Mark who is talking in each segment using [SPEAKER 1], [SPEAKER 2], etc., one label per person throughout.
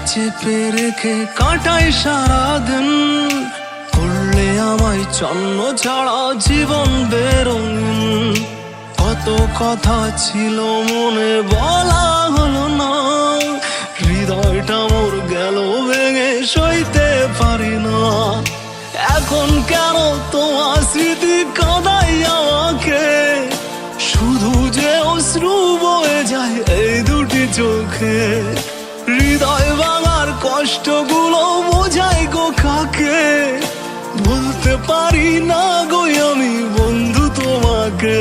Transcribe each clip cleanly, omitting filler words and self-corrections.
[SPEAKER 1] চেপে রেখে কাটাই সারাদিন, করলে আমায় চন্ন ছাড়া জীবন বেরঙিন। কত কথা ছিল মনে বলা হলো না, হৃদয়টা মোর গেল ভেঙে সইতে পারি না। এখন কেন তোমার স্মৃতি কাঁদাই আমাকে, শুধু যে অশ্রু বয়ে যায় এই দুটি চোখে। হৃদয় ভাঙার কষ্টগুলো বোঝাই গো কাকে, বলতে পারি না গো আমি বন্ধু তোমাকে।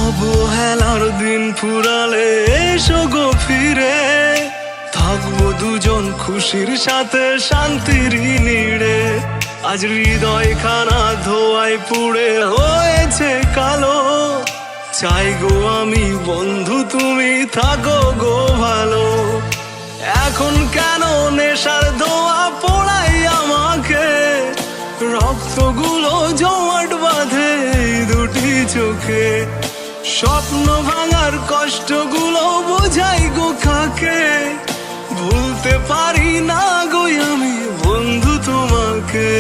[SPEAKER 1] অবহেলার দিন ফুরালে এসো গো ফিরে, থাকবো দুজন খুশির সাথে শান্তির নিড়ে। আজ হৃদয় খানা ধোয়ায় পুড়ে হয়েছে কালো, চাই গো আমি বন্ধু তুমি থাকো গো ভালো। এখন কেন নেশার ধোয়া পোড়াই আমাকে, রক্তগুলো জমাট বাঁধে এই দুটি চোখে। স্বপ্ন ভাঙার কষ্টগুলো বোঝাই গো কাকে, ভুলতে পারি না গো আমি বন্ধু তোমাকে।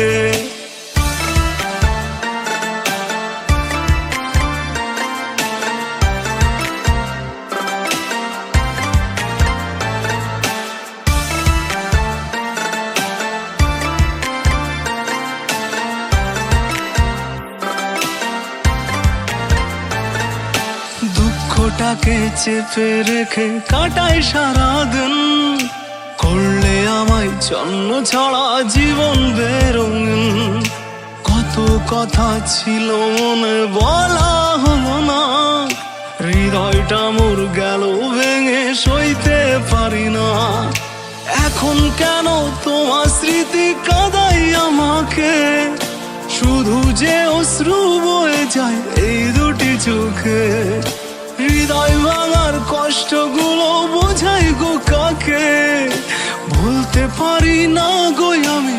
[SPEAKER 1] দুঃখটাকে চেপে রেখে কাটাই সারাদিন, করলে আমায় জন্ম ছাড়া জীবন বেরঙিন। কত কথা ছিল মনে বলা হলো না, হৃদয়টা মোর গেল ভেঙে সইতে পারি না। এখন কেন তোমার স্মৃতি কাঁদাই আমাকে, শুধু যে অশ্রু বয়ে যায় এই দুটি চোখে। হৃদয় ভাঙার কষ্টগুলো বোঝাই গো কাকে, বলতে পারি না গো আমি